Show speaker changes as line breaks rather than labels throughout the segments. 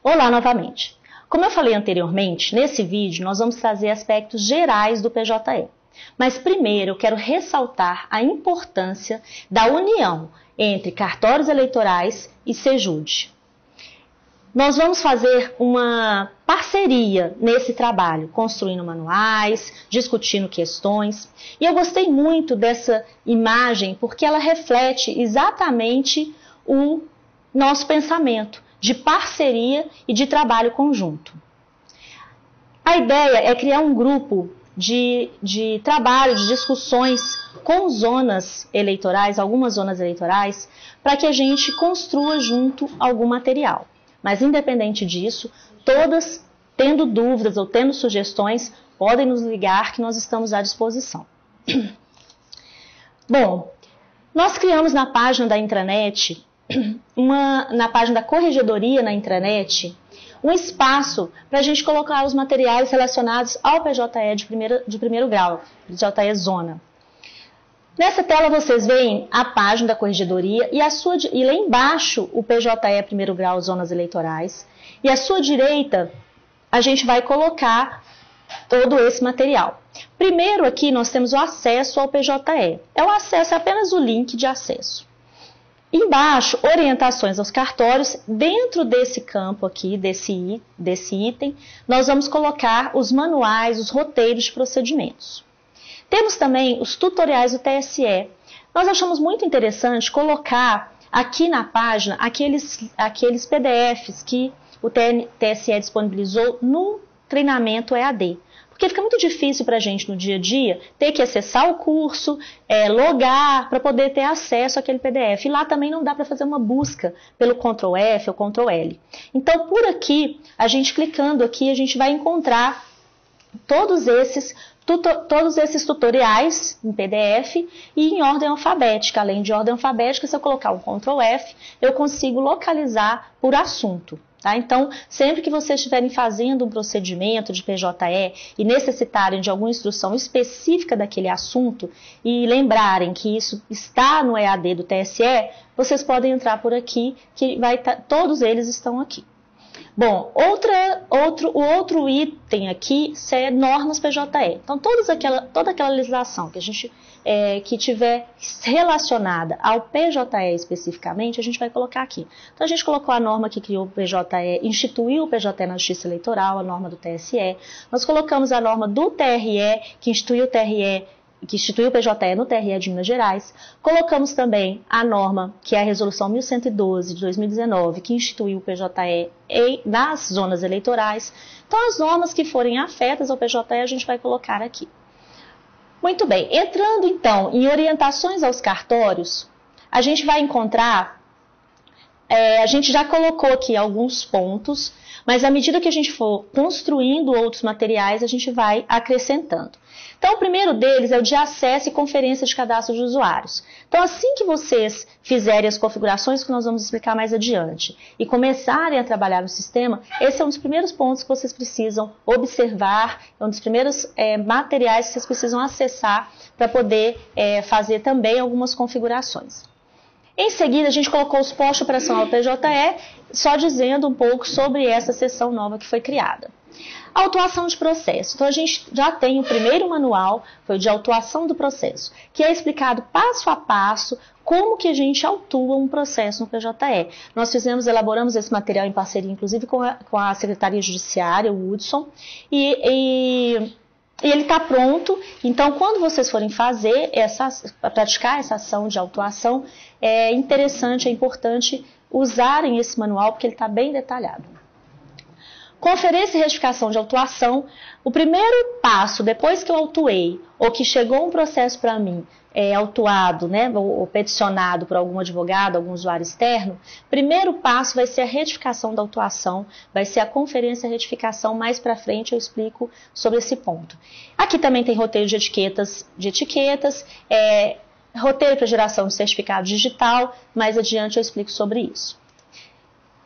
Olá novamente. Como eu falei anteriormente, nesse vídeo nós vamos trazer aspectos gerais do PJE. Mas primeiro eu quero ressaltar a importância da união entre cartórios eleitorais e Sejude. Nós vamos fazer uma parceria nesse trabalho, construindo manuais, discutindo questões. E eu gostei muito dessa imagem porque ela reflete exatamente o nosso pensamento de parceria e de trabalho conjunto. A ideia é criar um grupo de trabalho, de discussões com zonas eleitorais, algumas zonas eleitorais, para que a gente construa junto algum material. Mas independente disso, todas tendo dúvidas ou tendo sugestões, podem nos ligar que nós estamos à disposição. Bom, nós criamos na página da intranet, na página da corregedoria na intranet, um espaço para a gente colocar os materiais relacionados ao PJE de primeiro grau, PJE Zona. Nessa tela vocês veem a página da corregedoria e lá embaixo o PJE primeiro grau Zonas Eleitorais. E à sua direita a gente vai colocar todo esse material. Primeiro aqui nós temos o acesso ao PJE. O acesso é apenas o link de acesso. Embaixo, orientações aos cartórios. Dentro desse campo aqui, desse item, nós vamos colocar os manuais, os roteiros de procedimentos. Temos também os tutoriais do TSE. Nós achamos muito interessante colocar aqui na página aqueles PDFs que o TSE disponibilizou no treinamento EAD. Porque fica muito difícil para a gente no dia a dia ter que acessar o curso, logar para poder ter acesso àquele PDF. E lá também não dá para fazer uma busca pelo Ctrl F ou Ctrl L. Então, por aqui, a gente clicando aqui, a gente vai encontrar todos esses tutoriais em PDF e em ordem alfabética. Além de ordem alfabética, se eu colocar um Ctrl F, eu consigo localizar por assunto. Tá? Então, sempre que vocês estiverem fazendo um procedimento de PJE e necessitarem de alguma instrução específica daquele assunto e lembrarem que isso está no EAD do TSE, vocês podem entrar por aqui, que todos eles estão aqui. Bom, o outro item aqui é normas PJE. Então, toda aquela legislação que a gente que tiver relacionada ao PJE especificamente, a gente vai colocar aqui. Então, a gente colocou a norma que criou o PJE, instituiu o PJE na Justiça Eleitoral, a norma do TSE. Nós colocamos a norma do TRE, que instituiu o PJE no TRE de Minas Gerais. Colocamos também a norma, que é a Resolução 1112 de 2019, que instituiu o PJE nas zonas eleitorais. Então, as normas que forem afetas ao PJE, a gente vai colocar aqui. Muito bem, entrando então em orientações aos cartórios, a gente vai encontrar, a gente já colocou aqui alguns pontos, mas à medida que a gente for construindo outros materiais, a gente vai acrescentando. Então, o primeiro deles é o de acesso e conferência de cadastro de usuários. Então, assim que vocês fizerem as configurações que nós vamos explicar mais adiante e começarem a trabalhar no sistema, esse é um dos primeiros pontos que vocês precisam observar, é um dos primeiros materiais que vocês precisam acessar para poder fazer também algumas configurações. Em seguida, a gente colocou os postos operacional do PJE, só dizendo um pouco sobre essa seção nova que foi criada. Autuação de processo. Então, a gente já tem o primeiro manual, foi o de autuação do processo, que é explicado passo a passo como que a gente autua um processo no PJE. Nós elaboramos esse material em parceria, inclusive, com a Secretaria Judiciária, o Hudson, e ele está pronto. Então, quando vocês forem praticar essa ação de autuação, é interessante, é importante usarem esse manual, porque ele está bem detalhado. Conferência e retificação de autuação. O primeiro passo, depois que eu autuei, ou que chegou um processo para mim, autuado, né, ou peticionado por algum advogado, algum usuário externo, primeiro passo vai ser a retificação da autuação, vai ser a conferência e retificação. Mais para frente eu explico sobre esse ponto. Aqui também tem roteiro de etiquetas, roteiro para geração de certificado digital, mais adiante eu explico sobre isso.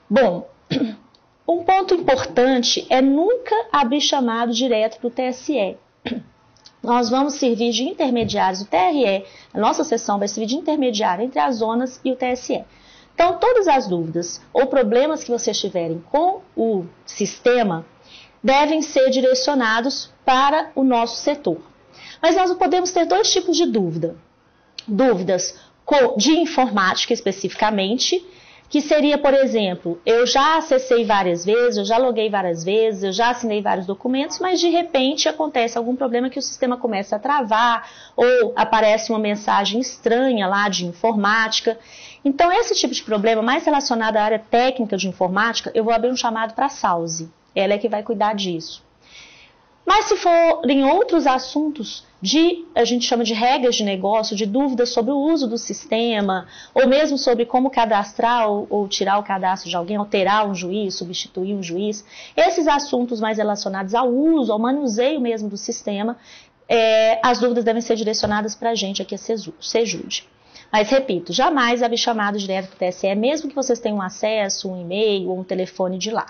Bom, um ponto importante é nunca abrir chamado direto para o TSE. Nós vamos servir de intermediários, o TRE, a nossa sessão vai servir de intermediário entre as zonas e o TSE. Então, todas as dúvidas ou problemas que vocês tiverem com o sistema devem ser direcionados para o nosso setor. Mas nós podemos ter dois tipos de dúvida. Dúvidas de informática especificamente, que seria, por exemplo, eu já acessei várias vezes, eu já loguei várias vezes, eu já assinei vários documentos, mas de repente acontece algum problema que o sistema começa a travar ou aparece uma mensagem estranha lá de informática. Então, esse tipo de problema mais relacionado à área técnica de informática, eu vou abrir um chamado para a Salzi. Ela é que vai cuidar disso. Mas se for em outros assuntos a gente chama de regras de negócio, de dúvidas sobre o uso do sistema, ou mesmo sobre como cadastrar ou tirar o cadastro de alguém, alterar um juiz, substituir um juiz, esses assuntos mais relacionados ao uso, ao manuseio mesmo do sistema, as dúvidas devem ser direcionadas para a gente aqui a Sejude. Mas, repito, jamais abrir chamado direto para o TSE, mesmo que vocês tenham acesso, um e-mail ou um telefone de lá.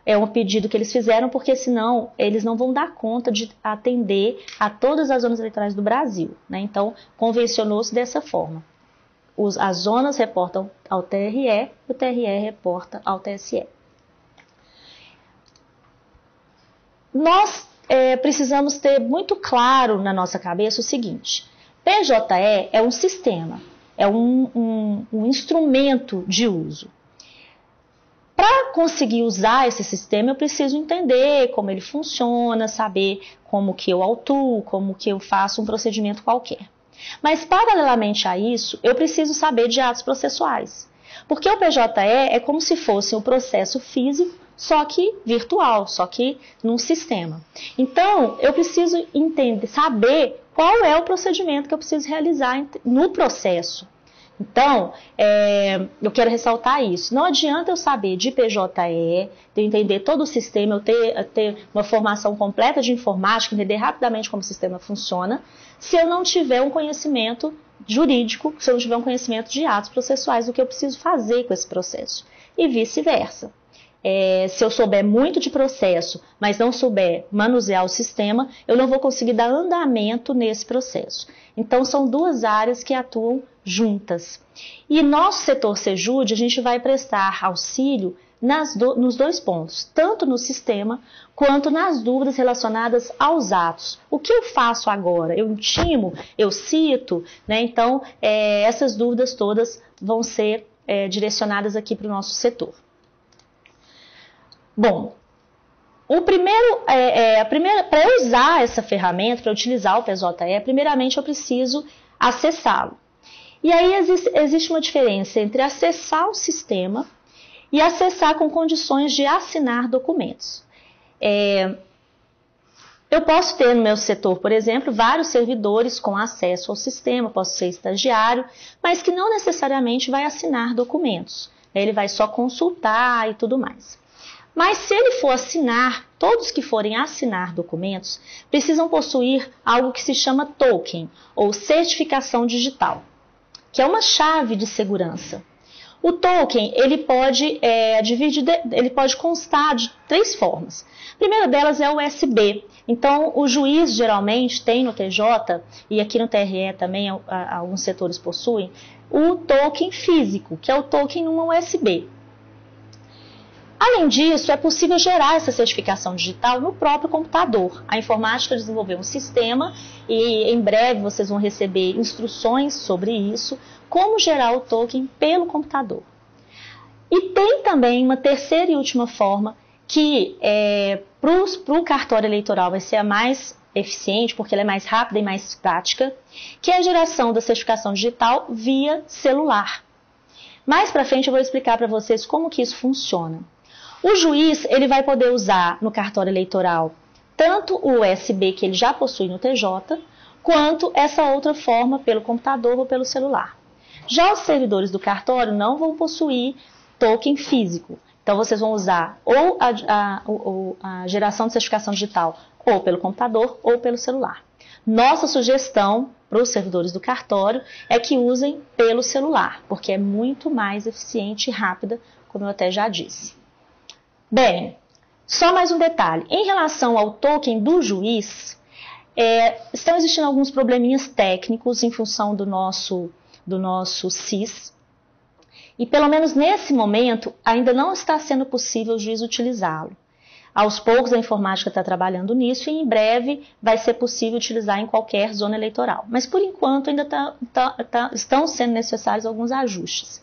É um pedido que eles fizeram, porque senão eles não vão dar conta de atender a todas as zonas eleitorais do Brasil, né? Então, convencionou-se dessa forma. As zonas reportam ao TRE, o TRE reporta ao TSE. Nós precisamos ter muito claro na nossa cabeça o seguinte: PJE é um sistema, é um instrumento de uso. Para conseguir usar esse sistema, eu preciso entender como ele funciona, saber como que eu autuo, como que eu faço um procedimento qualquer. Mas, paralelamente a isso, eu preciso saber de atos processuais. Porque o PJE é como se fosse um processo físico, só que virtual, só que num sistema. Então, eu preciso saber qual é o procedimento que eu preciso realizar no processo. Então, eu quero ressaltar isso. Não adianta eu saber de PJE, de eu entender todo o sistema, eu ter uma formação completa de informática, entender rapidamente como o sistema funciona, se eu não tiver um conhecimento jurídico, se eu não tiver um conhecimento de atos processuais, do que eu preciso fazer com esse processo. E vice-versa. Se eu souber muito de processo, mas não souber manusear o sistema, eu não vou conseguir dar andamento nesse processo. Então, são duas áreas que atuam juntas. E nosso setor Sejude, a gente vai prestar auxílio nos dois pontos, tanto no sistema quanto nas dúvidas relacionadas aos atos. O que eu faço agora? Eu intimo? Eu cito? Né? Então, essas dúvidas todas vão ser direcionadas aqui para o nosso setor. Bom, para eu usar essa ferramenta, para utilizar o PJE, primeiramente eu preciso acessá-lo. E aí existe uma diferença entre acessar o sistema e acessar com condições de assinar documentos. Eu posso ter no meu setor, por exemplo, vários servidores com acesso ao sistema, posso ser estagiário, mas que não necessariamente vai assinar documentos. Ele vai só consultar e tudo mais. Mas se ele for assinar, todos que forem assinar documentos precisam possuir algo que se chama token, ou certificação digital, que é uma chave de segurança. O token, ele pode constar de 3 formas. A primeira delas é o USB. Então, o juiz geralmente tem no TJ, e aqui no TRE também alguns setores possuem, o token físico, que é o token numa USB. Além disso, é possível gerar essa certificação digital no próprio computador. A informática desenvolveu um sistema e em breve vocês vão receber instruções sobre isso, como gerar o token pelo computador. E tem também uma terceira e última forma que para o cartório eleitoral vai ser a mais eficiente, porque ela é mais rápida e mais prática, que é a geração da certificação digital via celular. Mais para frente eu vou explicar para vocês como que isso funciona. O juiz ele vai poder usar no cartório eleitoral tanto o USB que ele já possui no TJ, quanto essa outra forma pelo computador ou pelo celular. Já os servidores do cartório não vão possuir token físico. Então, vocês vão usar ou a geração de certificação digital ou pelo computador ou pelo celular. Nossa sugestão para os servidores do cartório é que usem pelo celular, porque é muito mais eficiente e rápida, como eu até já disse. Bem, só mais um detalhe. Em relação ao token do juiz, estão existindo alguns probleminhas técnicos em função do nosso CIS. E pelo menos nesse momento ainda não está sendo possível o juiz utilizá-lo. Aos poucos a informática está trabalhando nisso e em breve vai ser possível utilizar em qualquer zona eleitoral. Mas por enquanto ainda estão sendo necessários alguns ajustes.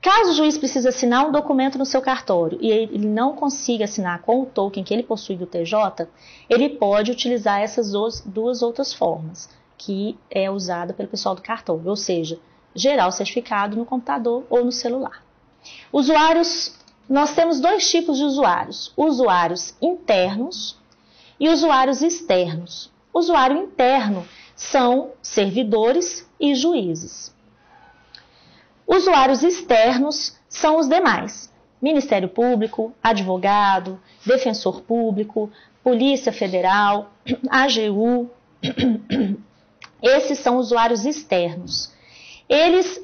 Caso o juiz precise assinar um documento no seu cartório e ele não consiga assinar com o token que ele possui do TJ, ele pode utilizar essas duas outras formas, que é usada pelo pessoal do cartório, ou seja, gerar o certificado no computador ou no celular. Usuários, nós temos dois tipos de usuários, usuários internos e usuários externos. Usuário interno são servidores e juízes. Usuários externos são os demais: Ministério Público, advogado, defensor público, Polícia Federal, AGU. Esses são usuários externos. Eles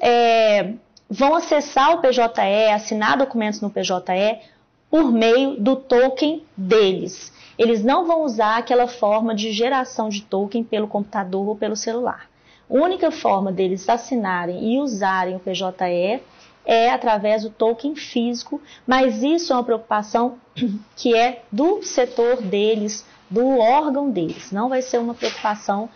vão acessar o PJE, assinar documentos no PJE por meio do token deles. Eles não vão usar aquela forma de geração de token pelo computador ou pelo celular. A única forma deles assinarem e usarem o PJE é através do token físico, mas isso é uma preocupação que é do setor deles, do órgão deles. Não vai ser uma preocupação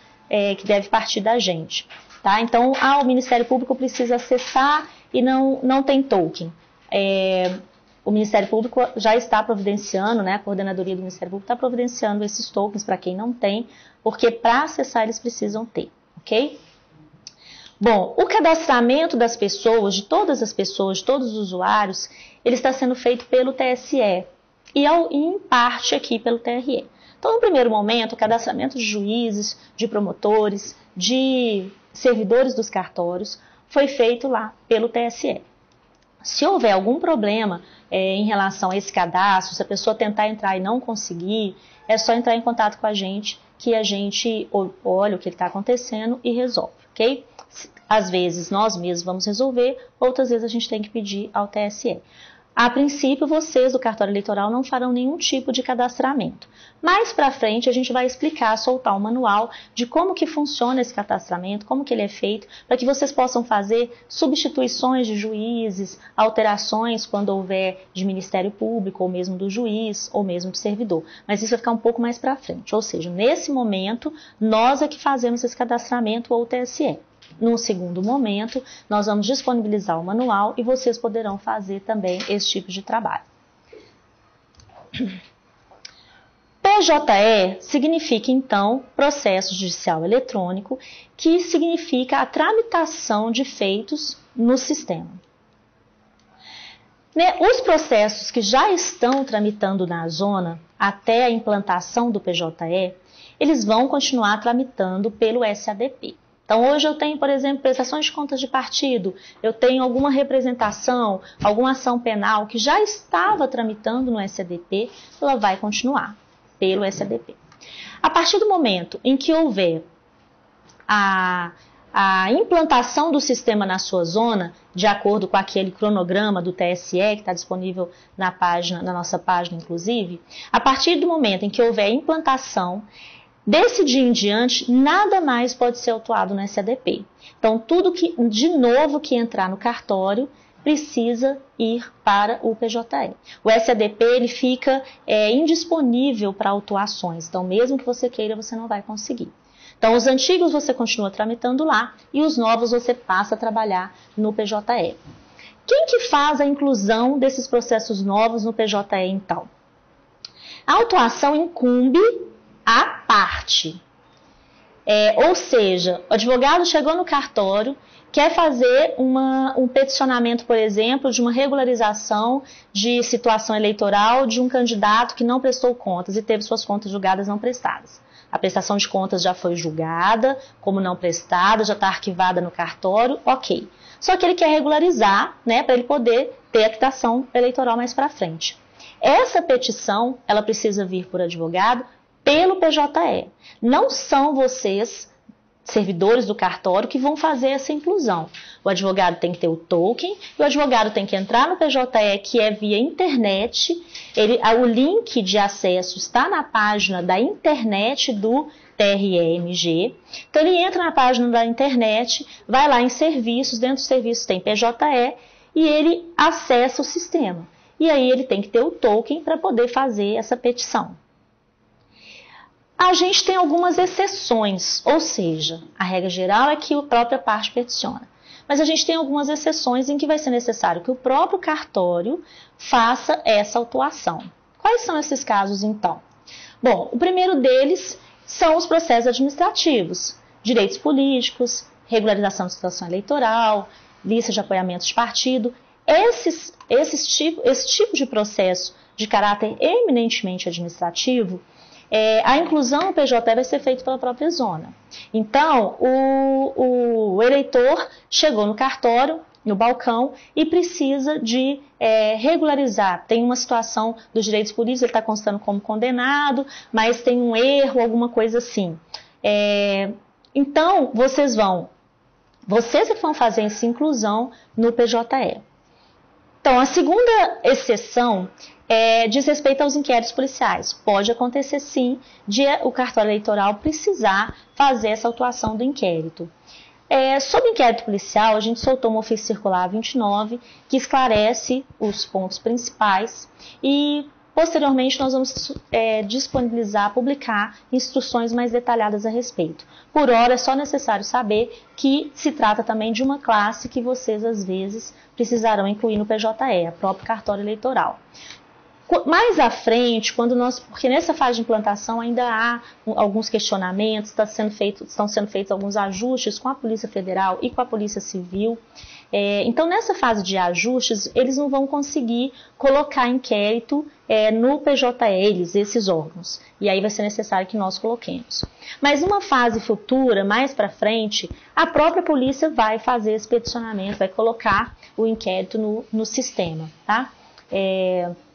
que deve partir da gente. Tá? Então, o Ministério Público precisa acessar e não tem token. O Ministério Público já está providenciando, né, a coordenadoria do Ministério Público está providenciando esses tokens para quem não tem, porque para acessar eles precisam ter. Ok? Bom, o cadastramento das pessoas, de todas as pessoas, de todos os usuários, ele está sendo feito pelo TSE e em parte aqui pelo TRE. Então, no primeiro momento, o cadastramento de juízes, de promotores, de servidores dos cartórios foi feito lá pelo TSE. Se houver algum problema em relação a esse cadastro, se a pessoa tentar entrar e não conseguir, é só entrar em contato com a gente, que a gente olha o que está acontecendo e resolve, ok? Às vezes nós mesmos vamos resolver, outras vezes a gente tem que pedir ao TSE. A princípio, vocês do cartório eleitoral não farão nenhum tipo de cadastramento. Mais para frente, a gente vai explicar, soltar um manual de como que funciona esse cadastramento, como que ele é feito, para que vocês possam fazer substituições de juízes, alterações quando houver de Ministério Público, ou mesmo do juiz, ou mesmo do servidor. Mas isso vai ficar um pouco mais para frente. Ou seja, nesse momento, nós é que fazemos esse cadastramento ou o TSE. Num segundo momento, nós vamos disponibilizar o manual e vocês poderão fazer também esse tipo de trabalho. PJE significa, então, processo judicial eletrônico, que significa a tramitação de feitos no sistema. Os processos que já estão tramitando na zona, até a implantação do PJE, eles vão continuar tramitando pelo SADP. Então, hoje eu tenho, por exemplo, prestações de contas de partido, eu tenho alguma representação, alguma ação penal que já estava tramitando no SADP, ela vai continuar pelo SADP. A partir do momento em que houver a implantação do sistema na sua zona, de acordo com aquele cronograma do TSE, que está disponível na nossa página, inclusive, a partir do momento em que houver a implantação, desse dia em diante, nada mais pode ser autuado no SADP. Então, tudo que, de novo, que entrar no cartório, precisa ir para o PJE. O SADP ele fica indisponível para autuações. Então, mesmo que você queira, você não vai conseguir. Então, os antigos você continua tramitando lá e os novos você passa a trabalhar no PJE. Quem que faz a inclusão desses processos novos no PJE, então? A autuação incumbe a parte. Ou seja, o advogado chegou no cartório, quer fazer um peticionamento, por exemplo, de uma regularização de situação eleitoral de um candidato que não prestou contas e teve suas contas julgadas não prestadas. A prestação de contas já foi julgada como não prestada, já está arquivada no cartório, ok. Só que ele quer regularizar, né, para ele poder ter a quitação eleitoral mais para frente. Essa petição, ela precisa vir por advogado pelo PJE. Não são vocês, servidores do cartório, que vão fazer essa inclusão. O advogado tem que ter o token, e o advogado tem que entrar no PJE, que é via internet. O link de acesso está na página da internet do TRE-MG. Então, ele entra na página da internet, vai lá em serviços, dentro dos serviços tem PJE, e ele acessa o sistema. E aí ele tem que ter o token para poder fazer essa petição. A gente tem algumas exceções, ou seja, a regra geral é que a própria parte peticiona. Mas a gente tem algumas exceções em que vai ser necessário que o próprio cartório faça essa autuação. Quais são esses casos, então? Bom, o primeiro deles são os processos administrativos, direitos políticos, regularização de situação eleitoral, lista de apoiamentos de partido. Esse tipo de processo de caráter eminentemente administrativo, a inclusão no PJ vai ser feita pela própria zona. Então, o eleitor chegou no cartório, no balcão, e precisa de regularizar. Tem uma situação dos direitos políticos, ele está constando como condenado, mas tem um erro, alguma coisa assim. Então, vocês é que vão fazer essa inclusão no PJE. Então, a segunda exceção diz respeito aos inquéritos policiais. Pode acontecer, sim, de o cartório eleitoral precisar fazer essa autuação do inquérito. Sobre inquérito policial, a gente soltou uma ofício circular 29, que esclarece os pontos principais e, posteriormente, nós vamos disponibilizar, publicar instruções mais detalhadas a respeito. Por hora, é só necessário saber que se trata também de uma classe que vocês, às vezes, precisarão incluir no PJE, a própria cartório eleitoral. Mais à frente, porque nessa fase de implantação ainda há alguns questionamentos, estão sendo feitos alguns ajustes com a Polícia Federal e com a Polícia Civil. Então, nessa fase de ajustes, eles não vão conseguir colocar inquérito no PJE, esses órgãos. E aí vai ser necessário que nós coloquemos. Mas numa fase futura, mais para frente, a própria polícia vai fazer esse peticionamento, vai colocar o inquérito no sistema, tá?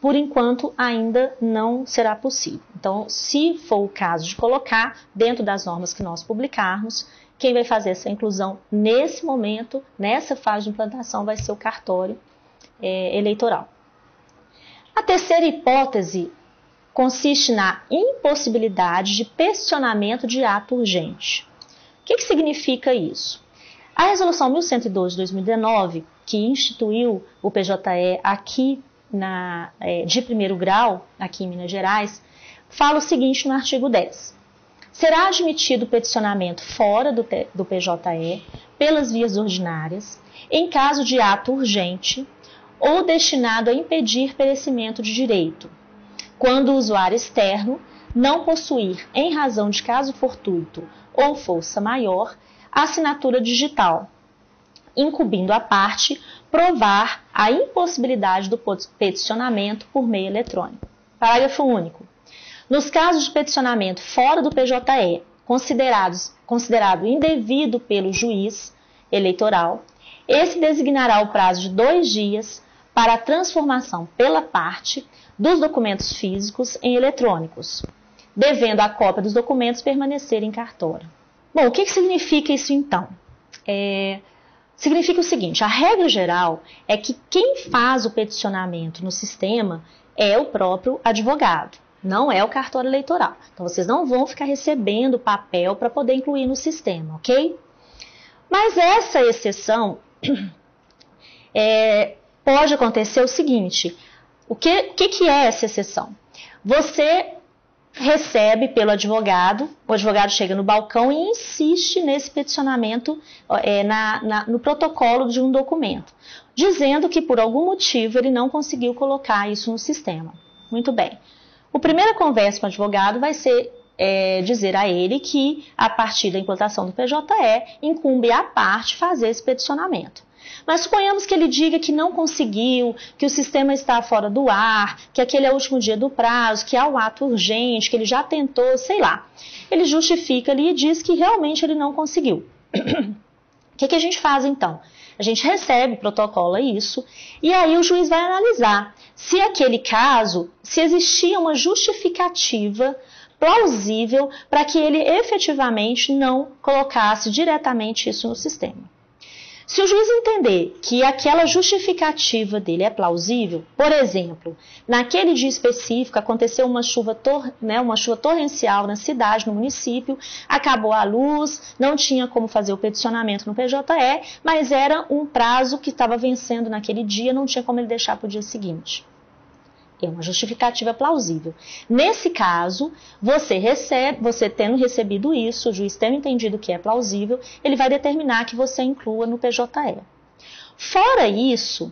Por enquanto ainda não será possível. Então, se for o caso de colocar dentro das normas que nós publicarmos, quem vai fazer essa inclusão nesse momento, nessa fase de implantação, vai ser o cartório eleitoral. A terceira hipótese consiste na impossibilidade de peticionamento de ato urgente. O que significa isso? A Resolução 1112 de 2019, que instituiu o PJE aqui de primeiro grau, aqui em Minas Gerais, fala o seguinte no artigo 10. Será admitido peticionamento fora do PJE pelas vias ordinárias, em caso de ato urgente ou destinado a impedir perecimento de direito, quando o usuário externo não possuir, em razão de caso fortuito ou força maior, assinatura digital, incumbindo a parte provar a impossibilidade do peticionamento por meio eletrônico. Parágrafo único. Nos casos de peticionamento fora do PJE, considerado indevido pelo juiz eleitoral, esse designará o prazo de 2 dias para a transformação pela parte dos documentos físicos em eletrônicos, devendo a cópia dos documentos permanecer em cartório. Bom, o que significa isso então? Significa o seguinte, a regra geral é que quem faz o peticionamento no sistema é o próprio advogado, não é o cartório eleitoral. Então, vocês não vão ficar recebendo papel para poder incluir no sistema, ok? Mas essa exceção pode acontecer o seguinte, o que é essa exceção? Você recebe pelo advogado, o advogado chega no balcão e insiste nesse peticionamento no protocolo de um documento, dizendo que por algum motivo ele não conseguiu colocar isso no sistema. Muito bem. A primeira conversa com o advogado vai ser dizer a ele que, a partir da implantação do PJE, incumbe à parte fazer esse peticionamento. Mas suponhamos que ele diga que não conseguiu, que o sistema está fora do ar, que aquele é o último dia do prazo, que há um ato urgente, que ele já tentou, sei lá. Ele justifica ali e diz que realmente ele não conseguiu. O que a gente faz então? A gente recebe, protocola isso, e aí o juiz vai analisar se aquele caso, se existia uma justificativa plausível para que ele efetivamente não colocasse diretamente isso no sistema. Se o juiz entender que aquela justificativa dele é plausível, por exemplo, naquele dia específico aconteceu uma chuva torrencial na cidade, no município, acabou a luz, não tinha como fazer o peticionamento no PJE, mas era um prazo que estava vencendo naquele dia, não tinha como ele deixar para o dia seguinte. É uma justificativa plausível. Nesse caso, você tendo recebido isso, o juiz tendo entendido que é plausível, ele vai determinar que você inclua no PJE. Fora isso,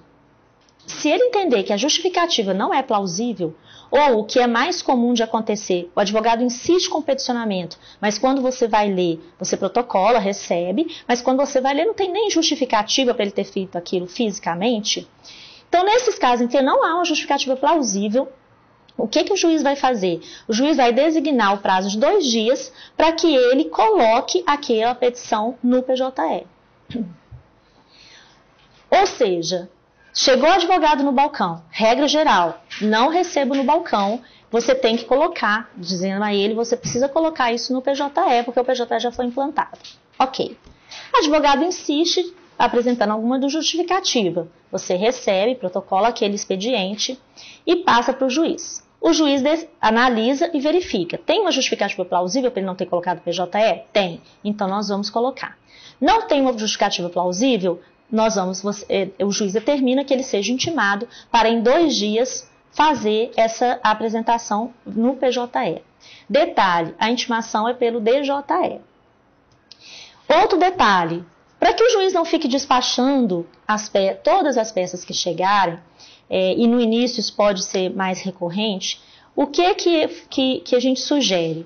se ele entender que a justificativa não é plausível, ou o que é mais comum de acontecer, o advogado insiste com o peticionamento, mas quando você vai ler, você protocola, recebe, mas quando você vai ler não tem nem justificativa para ele ter feito aquilo fisicamente. Então, nesses casos em que não há uma justificativa plausível, o que o juiz vai fazer? O juiz vai designar o prazo de 2 dias para que ele coloque aquela petição no PJE. Ou seja, chegou o advogado no balcão, regra geral, não recebo no balcão, você tem que colocar, dizendo a ele, você precisa colocar isso no PJE, porque o PJE já foi implantado. Ok. O advogado insiste, apresentando alguma justificativa. Você recebe, protocola aquele expediente e passa para o juiz. O juiz analisa e verifica. Tem uma justificativa plausível para ele não ter colocado PJE? Tem. Então, nós vamos colocar. Não tem uma justificativa plausível? O juiz determina que ele seja intimado para, em 2 dias, fazer essa apresentação no PJE. Detalhe, a intimação é pelo DJE. Outro detalhe, para que o juiz não fique despachando todas as peças que chegarem, e no início isso pode ser mais recorrente, o que a gente sugere?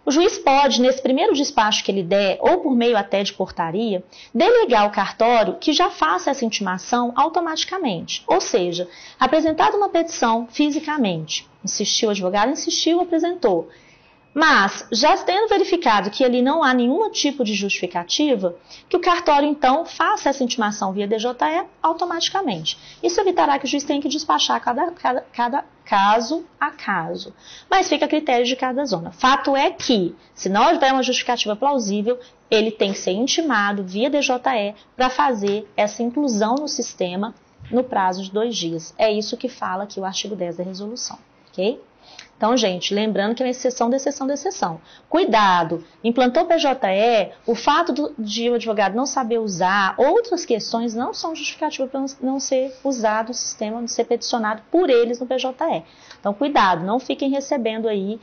O juiz pode, nesse primeiro despacho que ele der, ou por meio até de portaria, delegar ao cartório que já faça essa intimação automaticamente. Ou seja, apresentada uma petição fisicamente, insistiu o advogado, insistiu, apresentou. Mas, já tendo verificado que ali não há nenhum tipo de justificativa, que o cartório, então, faça essa intimação via DJE automaticamente. Isso evitará que o juiz tenha que despachar cada caso a caso. Mas fica a critério de cada zona. Fato é que, se não houver uma justificativa plausível, ele tem que ser intimado via DJE para fazer essa inclusão no sistema no prazo de 2 dias. É isso que fala aqui o artigo 10 da resolução, ok? Então, gente, lembrando que é uma exceção da exceção da exceção. Cuidado, implantou PJE, o fato de o advogado não saber usar, outras questões não são justificativas para não ser usado o sistema, não ser peticionado por eles no PJE. Então, cuidado, não fiquem recebendo aí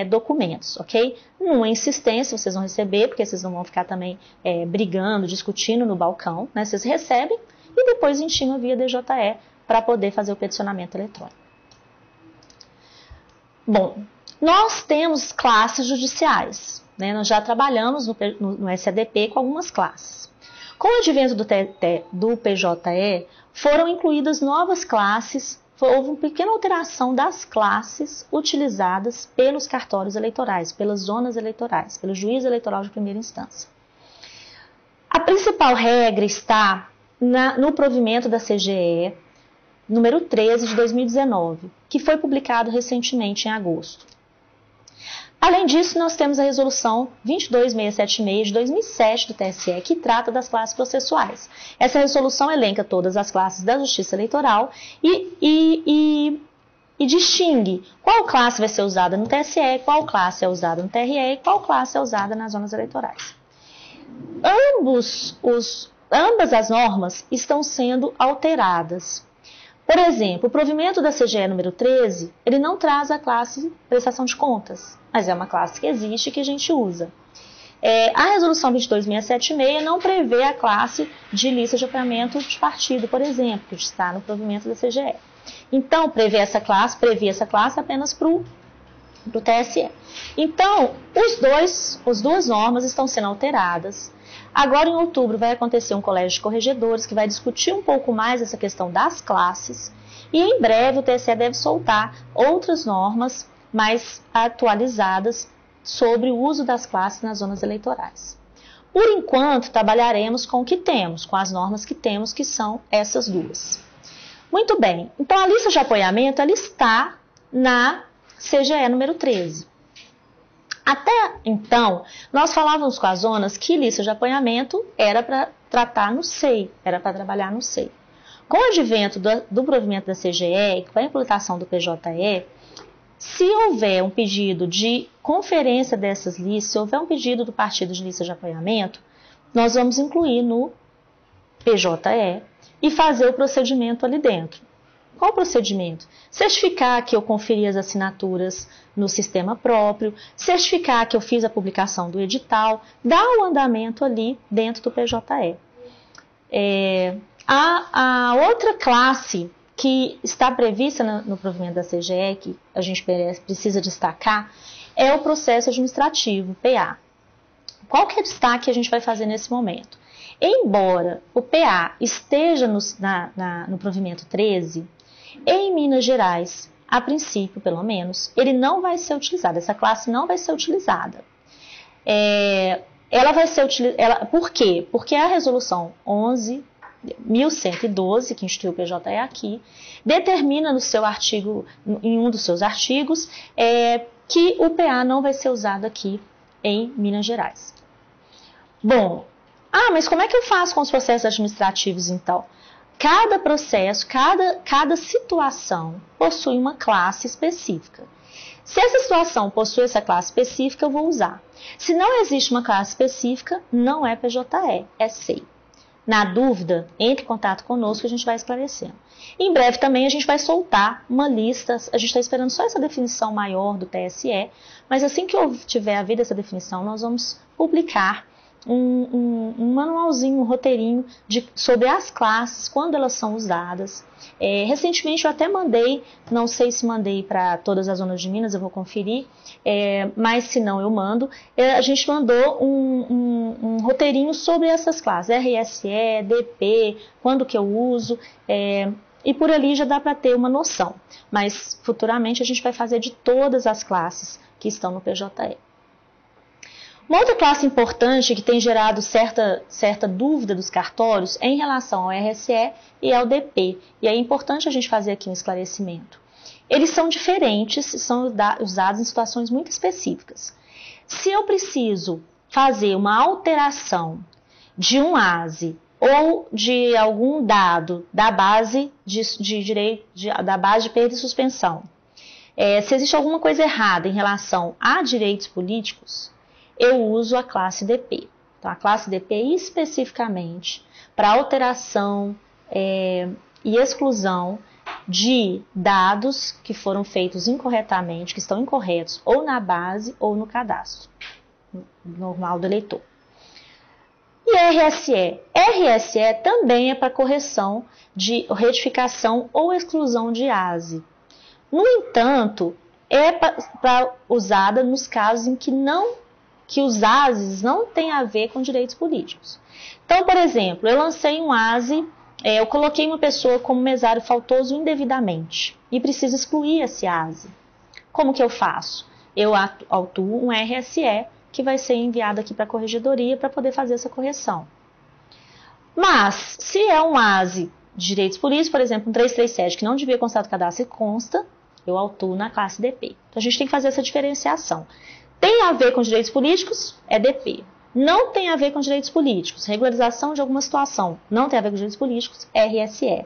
documentos, ok? Numa insistência, vocês vão receber, porque vocês não vão ficar também brigando, discutindo no balcão, né? Vocês recebem e depois intimam via DJE para poder fazer o peticionamento eletrônico. Bom, nós temos classes judiciais, né? Nós já trabalhamos no SADP com algumas classes. Com o advento do PJE, foram incluídas novas classes, houve uma pequena alteração das classes utilizadas pelos cartórios eleitorais, pelas zonas eleitorais, pelo juiz eleitoral de primeira instância. A principal regra está no provimento da CGE, número 13 de 2019, que foi publicado recentemente em agosto. Além disso, nós temos a resolução 22676 de 2007 do TSE, que trata das classes processuais. Essa resolução elenca todas as classes da Justiça Eleitoral e distingue qual classe vai ser usada no TSE, qual classe é usada no TRE e qual classe é usada nas zonas eleitorais. Ambas as normas estão sendo alteradas. Por exemplo, o provimento da CGE número 13, ele não traz a classe prestação de contas, mas é uma classe que existe e que a gente usa. A resolução 22676 não prevê a classe de lista de apoiamento de partido, por exemplo, que está no provimento da CGE. Então, prevê essa classe apenas para o TSE. Então, as duas normas estão sendo alteradas. Agora, em outubro, vai acontecer um colégio de corregedores que vai discutir um pouco mais essa questão das classes e, em breve, o TSE deve soltar outras normas mais atualizadas sobre o uso das classes nas zonas eleitorais. Por enquanto, trabalharemos com o que temos, com as normas que temos, que são essas duas. Muito bem, então a lista de apoiamento ela está na CGE número 13. Até então, nós falávamos com as zonas que lista de apoiamento era para tratar no SEI, era para trabalhar no SEI. Com o advento do provimento da CGE e com a implantação do PJE, se houver um pedido de conferência dessas listas, se houver um pedido do partido de lista de apoiamento, nós vamos incluir no PJE e fazer o procedimento ali dentro. Qual o procedimento? Certificar que eu conferi as assinaturas no sistema próprio, certificar que eu fiz a publicação do edital, dar o andamento ali dentro do PJE. A outra classe que está prevista no provimento da CGE, que a gente precisa destacar, é o processo administrativo, PA. Qual que é o destaque que a gente vai fazer nesse momento? Embora o PA esteja no provimento 13, em Minas Gerais, a princípio, pelo menos, ele não vai ser utilizado, essa classe não vai ser utilizada. Ela vai ser utilizada, por quê? Porque a resolução 11.112, que instituiu o PJE aqui, determina no seu artigo, em um dos seus artigos, que o PA não vai ser usado aqui em Minas Gerais. Bom, mas como é que eu faço com os processos administrativos, então? Cada processo, cada situação possui uma classe específica. Se essa situação possui essa classe específica, eu vou usar. Se não existe uma classe específica, não é PJE, é SEI. Na dúvida, entre em contato conosco, a gente vai esclarecendo. Em breve também a gente vai soltar uma lista, a gente está esperando só essa definição maior do TSE, mas assim que eu tiver a vida essa definição, nós vamos publicar um manualzinho, um roteirinho sobre as classes, quando elas são usadas. Recentemente eu até mandei, não sei se mandei para todas as zonas de Minas, eu vou conferir, mas se não eu mando. A gente mandou um roteirinho sobre essas classes, RSE, DP, quando que eu uso, e por ali já dá para ter uma noção. Mas futuramente a gente vai fazer de todas as classes que estão no PJE. Uma outra classe importante que tem gerado certa dúvida dos cartórios é em relação ao RSE e ao DP. E é importante a gente fazer aqui um esclarecimento. Eles são diferentes e são usados em situações muito específicas. Se eu preciso fazer uma alteração de um ASE ou de algum dado da base da base de perda e suspensão, se existe alguma coisa errada em relação a direitos políticos, eu uso a classe DP. Então, a classe DP especificamente para alteração e exclusão de dados que foram feitos incorretamente, que estão incorretos ou na base ou no cadastro normal do eleitor. E RSE? RSE também é para correção de retificação ou exclusão de ASE. No entanto, é usada nos casos em que os ASEs não têm a ver com direitos políticos. Então, por exemplo, eu lancei um ASE, eu coloquei uma pessoa como mesário faltoso indevidamente e preciso excluir esse ASE. Como que eu faço? Eu autuo um RSE que vai ser enviado aqui para a corregedoria para poder fazer essa correção. Mas, se é um ASE de direitos políticos, por exemplo, um 337 que não devia constar do cadastro e consta, eu autuo na classe DP. Então, a gente tem que fazer essa diferenciação. Tem a ver com direitos políticos? É DP. Não tem a ver com direitos políticos. Regularização de alguma situação. Não tem a ver com direitos políticos? RSE.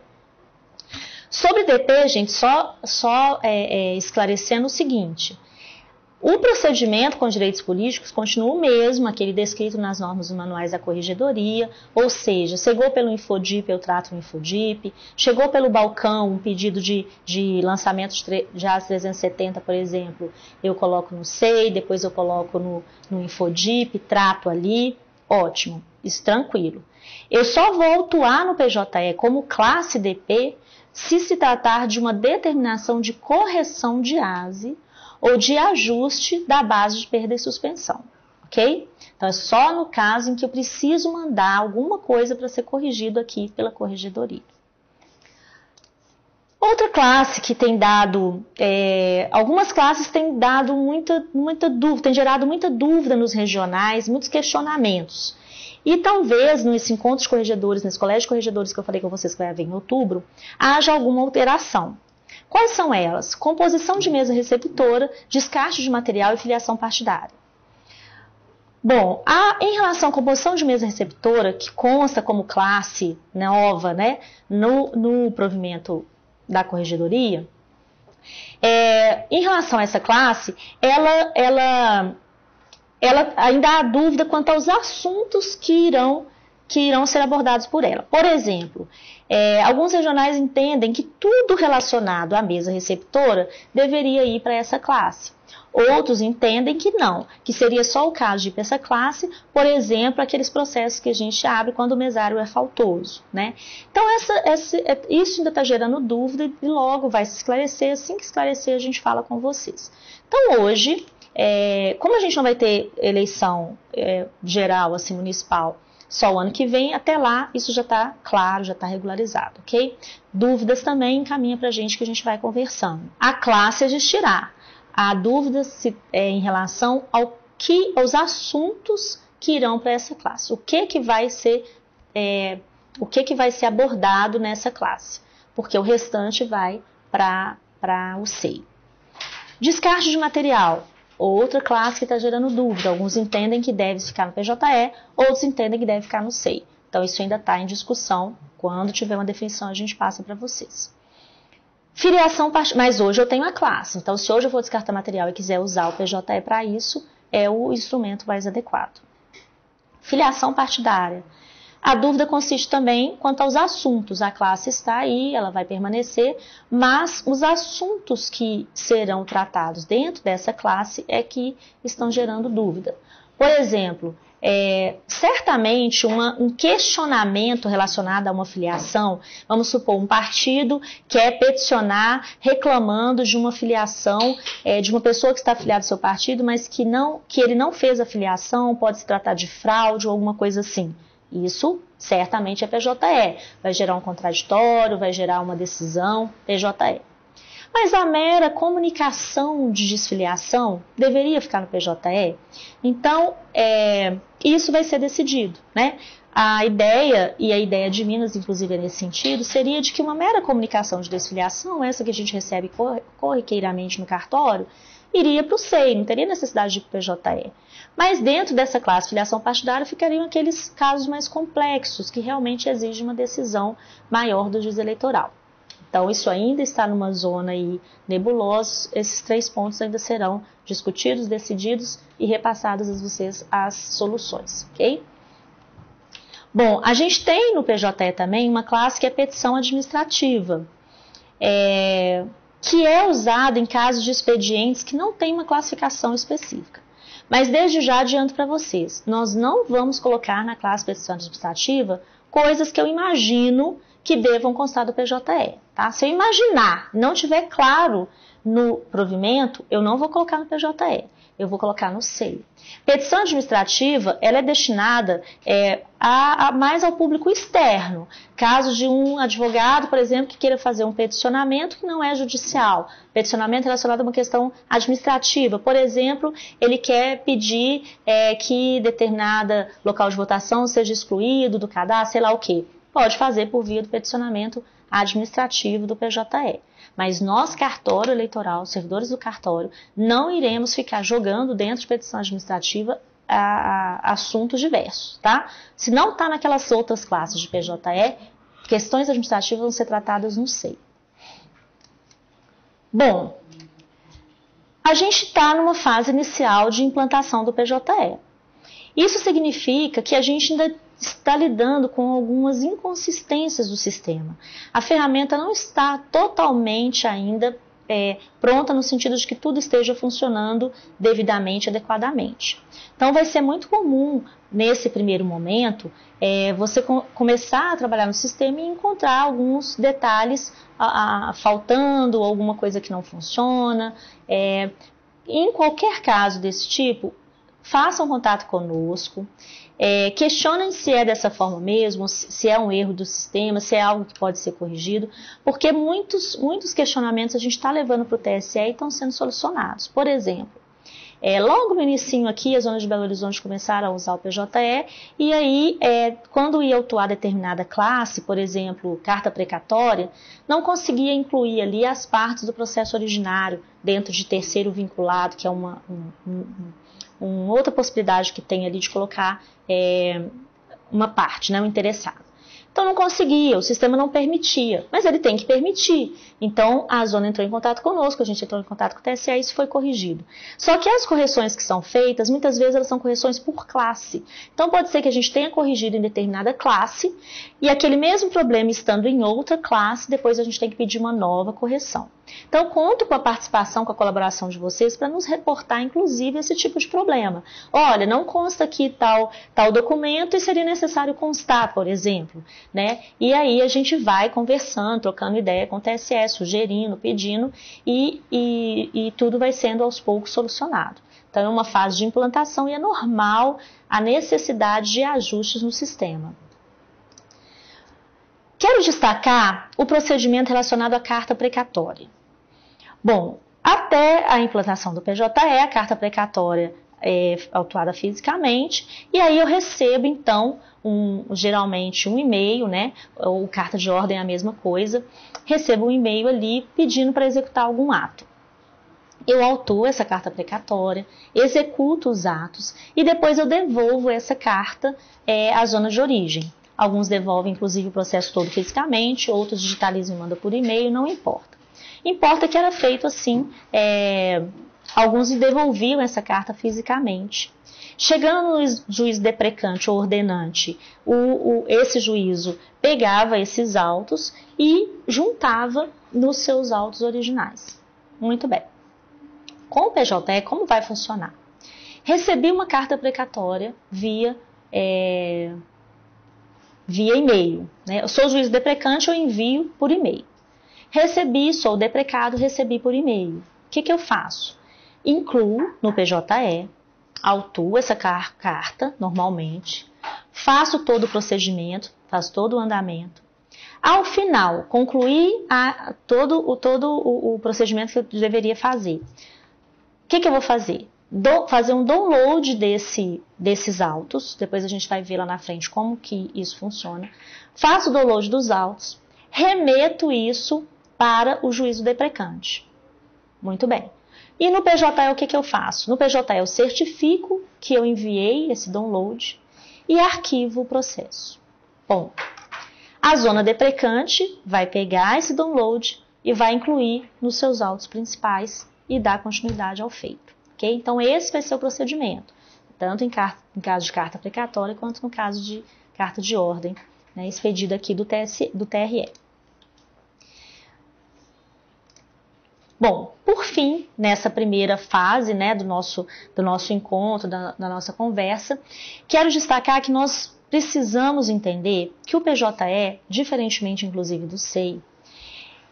Sobre DP, gente, só esclarecendo o seguinte. O procedimento com direitos políticos continua o mesmo, aquele descrito nas normas dos manuais da corregedoria, ou seja, chegou pelo Infodip, eu trato o Infodip, chegou pelo balcão um pedido de lançamento de AS 370, por exemplo, eu coloco no SEI, depois eu coloco no Infodip, trato ali, ótimo, isso tranquilo. Eu só vou autuar no PJE como classe DP se tratar de uma determinação de correção de ASE, ou de ajuste da base de perda e suspensão, ok? Então, é só no caso em que eu preciso mandar alguma coisa para ser corrigido aqui pela corregedoria. Outra classe que tem dado, algumas classes têm dado muita dúvida, têm gerado muita dúvida nos regionais, muitos questionamentos. E talvez nesse encontro de corregedores, nesse colégio de corregedores que eu falei com vocês que vai haver em outubro, haja alguma alteração. Quais são elas? Composição de mesa receptora, descarte de material e filiação partidária. Bom, em relação à composição de mesa receptora, que consta como classe nova, né, no provimento da corregedoria, em relação a essa classe, ela ainda há dúvida quanto aos assuntos que irão ser abordados por ela. Por exemplo, alguns regionais entendem que tudo relacionado à mesa receptora deveria ir para essa classe. Outros entendem que não, que seria só o caso de ir para essa classe, por exemplo, aqueles processos que a gente abre quando o mesário é faltoso, né? Então, isso ainda está gerando dúvida e logo vai se esclarecer. Assim que esclarecer, a gente fala com vocês. Então, hoje, como a gente não vai ter eleição geral, assim, municipal, só o ano que vem, até lá, isso já está claro, já está regularizado, ok? Dúvidas também encaminha para a gente que a gente vai conversando. A classe existirá. Há dúvidas em relação aos assuntos que irão para essa classe. O que vai ser abordado nessa classe? Porque o restante vai para o SEI. Descarte de material. Outra classe que está gerando dúvida. Alguns entendem que deve ficar no PJE, outros entendem que deve ficar no SEI. Então, isso ainda está em discussão. Quando tiver uma definição, a gente passa para vocês. Filiação partidária, mas hoje eu tenho a classe, então se hoje eu vou descartar material e quiser usar o PJE para isso, é o instrumento mais adequado. Filiação partidária. A dúvida consiste também quanto aos assuntos. A classe está aí, ela vai permanecer, mas os assuntos que serão tratados dentro dessa classe é que estão gerando dúvida. Por exemplo, certamente um questionamento relacionado a uma filiação, vamos supor, um partido quer peticionar reclamando de uma filiação de uma pessoa que está afiliada ao seu partido, mas que ele não fez a filiação, pode se tratar de fraude ou alguma coisa assim. Isso certamente é PJE, vai gerar um contraditório, vai gerar uma decisão, PJE. Mas a mera comunicação de desfiliação deveria ficar no PJE? Então, isso vai ser decidido, né? A ideia, e a ideia de Minas, inclusive, nesse sentido, seria de que uma mera comunicação de desfiliação, essa que a gente recebe corriqueiramente no cartório, iria para o SEI, não teria necessidade de ir para o PJE. Mas dentro dessa classe filiação partidária ficariam aqueles casos mais complexos, que realmente exigem uma decisão maior do juiz eleitoral. Então, isso ainda está numa zona aí nebulosa. Esses 3 pontos ainda serão discutidos, decididos e repassados a vocês as soluções, ok? Bom, a gente tem no PJE também uma classe que é petição administrativa, que é usada em casos de expedientes que não tem uma classificação específica. Mas desde já adianto para vocês, nós não vamos colocar na classe petição administrativa coisas que eu imagino que devam constar do PJE, tá? Se eu imaginar, não tiver claro no provimento, eu não vou colocar no PJE, eu vou colocar no SEI. Petição administrativa, ela é destinada mais ao público externo. Caso de um advogado, por exemplo, que queira fazer um peticionamento que não é judicial, peticionamento relacionado a uma questão administrativa. Por exemplo, ele quer pedir que determinada local de votação seja excluído do cadastro, sei lá o quê. Pode fazer por via do peticionamento administrativo do PJE. Mas nós, cartório eleitoral, servidores do cartório, não iremos ficar jogando dentro de petição administrativa assuntos diversos, tá? Se não está naquelas outras classes de PJE, questões administrativas vão ser tratadas no SEI. Bom, a gente está numa fase inicial de implantação do PJE. Isso significa que a gente ainda está lidando com algumas inconsistências do sistema. A ferramenta não está totalmente ainda pronta no sentido de que tudo esteja funcionando devidamente, adequadamente. Então vai ser muito comum, nesse primeiro momento, você começar a trabalhar no sistema e encontrar alguns detalhes faltando, alguma coisa que não funciona. Em qualquer caso desse tipo, façam contato conosco, questionem se é dessa forma mesmo, se é um erro do sistema, se é algo que pode ser corrigido, porque muitos questionamentos a gente está levando para o TSE e estão sendo solucionados. Por exemplo, logo no inicinho aqui, as zonas de Belo Horizonte começaram a usar o PJE, e aí, quando ia autuar determinada classe, por exemplo, carta precatória, não conseguia incluir ali as partes do processo originário dentro de terceiro vinculado, que é outra possibilidade que tem ali de colocar uma parte, né, um interessado. Então não conseguia, o sistema não permitia, mas ele tem que permitir. Então a zona entrou em contato conosco, a gente entrou em contato com o TSE e isso foi corrigido. Só que as correções que são feitas, muitas vezes elas são correções por classe. Então pode ser que a gente tenha corrigido em determinada classe e aquele mesmo problema estando em outra classe, depois a gente tem que pedir uma nova correção. Então conto com a participação, com a colaboração de vocês para nos reportar, inclusive, esse tipo de problema. Olha, não consta aqui tal documento e seria necessário constar, por exemplo. Né? E aí a gente vai conversando, trocando ideia com o TSE, sugerindo, pedindo e tudo vai sendo aos poucos solucionado. Então é uma fase de implantação e é normal a necessidade de ajustes no sistema. Quero destacar o procedimento relacionado à carta precatória. Bom, até a implantação do PJE, a carta precatória é autuada fisicamente, e aí eu recebo, então, geralmente um e-mail, né, ou carta de ordem é a mesma coisa, recebo um e-mail ali pedindo para executar algum ato. Eu autuo essa carta precatória, executo os atos e depois eu devolvo essa carta à zona de origem. Alguns devolvem, inclusive, o processo todo fisicamente, outros digitalizam e mandam por e-mail, não importa. Importa que era feito assim, alguns devolviam essa carta fisicamente. Chegando no juiz deprecante ou ordenante, esse juízo pegava esses autos e juntava nos seus autos originais. Muito bem. Com o PJE, como vai funcionar? Recebi uma carta precatória via e-mail. Né? Eu sou juiz deprecante, eu envio por e-mail. Recebi, sou deprecado, recebi por e-mail. O que eu faço? Incluo no PJE, autuo essa carta normalmente, faço todo o procedimento, faço todo o andamento. Ao final, concluí todo o procedimento que eu deveria fazer. O que eu vou fazer? Fazer um download desses autos, depois a gente vai ver lá na frente como que isso funciona. Faço o download dos autos, remeto isso para o juízo deprecante. Muito bem. E no PJE o que eu faço? No PJE eu certifico que eu enviei esse download e arquivo o processo. Bom, a zona deprecante vai pegar esse download e vai incluir nos seus autos principais e dar continuidade ao feito. Okay? Então esse vai ser o procedimento, tanto em caso de carta precatória quanto no caso de carta de ordem, né, expedida aqui do TRE. Bom, por fim, nessa primeira fase, né, do nosso encontro, da nossa conversa, quero destacar que nós precisamos entender que o PJE, diferentemente inclusive do SEI,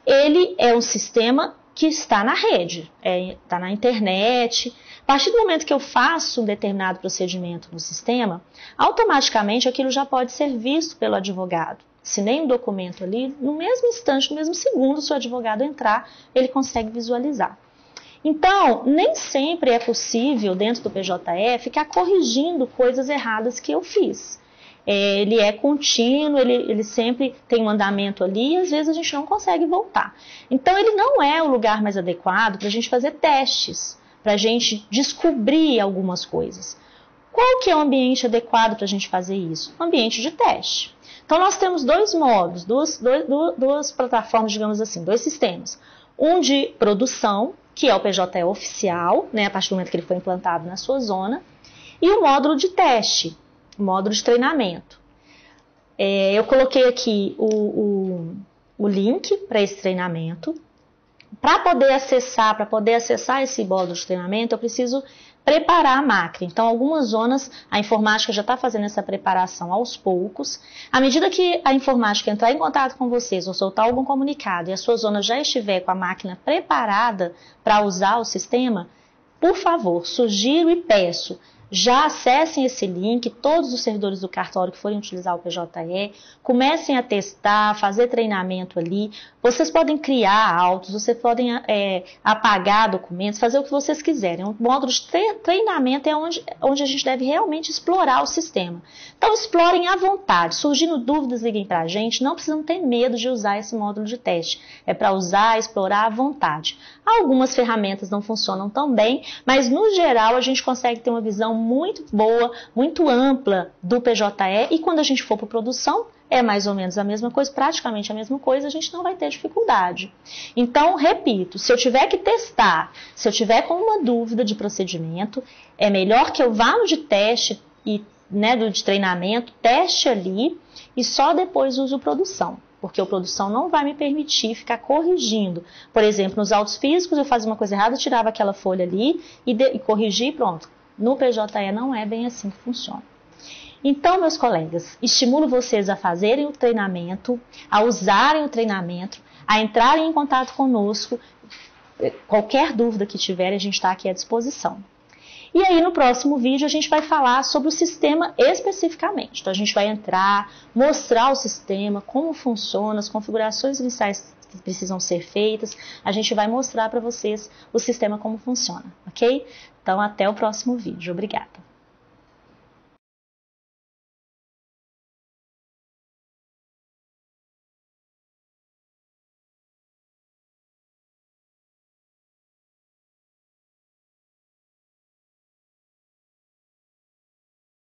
ele é um sistema que está na rede, está na internet. A partir do momento que eu faço um determinado procedimento no sistema, automaticamente aquilo já pode ser visto pelo advogado. Assinei um documento ali, no mesmo instante, no mesmo segundo, se o advogado entrar, ele consegue visualizar. Então, nem sempre é possível, dentro do PJE, ficar corrigindo coisas erradas que eu fiz. Ele é contínuo, ele sempre tem um andamento ali e às vezes a gente não consegue voltar. Então, ele não é o lugar mais adequado para a gente fazer testes, para a gente descobrir algumas coisas. Qual que é o ambiente adequado para a gente fazer isso? Um ambiente de teste. Então, nós temos dois modos, duas plataformas, digamos assim, dois sistemas. Um de produção, que é o PJE oficial, né, a partir do momento que ele foi implantado na sua zona, e o módulo de teste, o módulo de treinamento. Eu coloquei aqui o link para esse treinamento. Para poder acessar esse módulo de treinamento, eu preciso preparar a máquina. Então, algumas zonas, a informática já está fazendo essa preparação aos poucos. À medida que a informática entrar em contato com vocês ou soltar algum comunicado e a sua zona já estiver com a máquina preparada para usar o sistema, por favor, sugiro e peço, já acessem esse link, todos os servidores do cartório que forem utilizar o PJE, comecem a testar, fazer treinamento ali. Vocês podem criar autos, vocês podem apagar documentos, fazer o que vocês quiserem. O módulo de treinamento é onde a gente deve realmente explorar o sistema. Então, explorem à vontade. Surgindo dúvidas, liguem para a gente. Não precisam ter medo de usar esse módulo de teste. É para usar, explorar à vontade. Algumas ferramentas não funcionam tão bem, mas no geral a gente consegue ter uma visão muito boa, muito ampla do PJE, e quando a gente for para produção, é mais ou menos a mesma coisa, praticamente a mesma coisa, a gente não vai ter dificuldade. Então, repito, se eu tiver que testar, se eu tiver com uma dúvida de procedimento, é melhor que eu vá no de teste e do de treinamento, teste ali e só depois use o produção. Porque o produção não vai me permitir ficar corrigindo. Por exemplo, nos autos físicos eu fazia uma coisa errada, tirava aquela folha ali e corrigi e pronto. No PJE não é bem assim que funciona. Então, meus colegas, estimulo vocês a fazerem o treinamento, a usarem o treinamento, a entrarem em contato conosco. Qualquer dúvida que tiverem, a gente está aqui à disposição. E aí, no próximo vídeo, a gente vai falar sobre o sistema especificamente. Então, a gente vai entrar, mostrar o sistema, como funciona, as configurações iniciais que precisam ser feitas. A gente vai mostrar para vocês o sistema como funciona, ok? Então, até o próximo vídeo. Obrigada!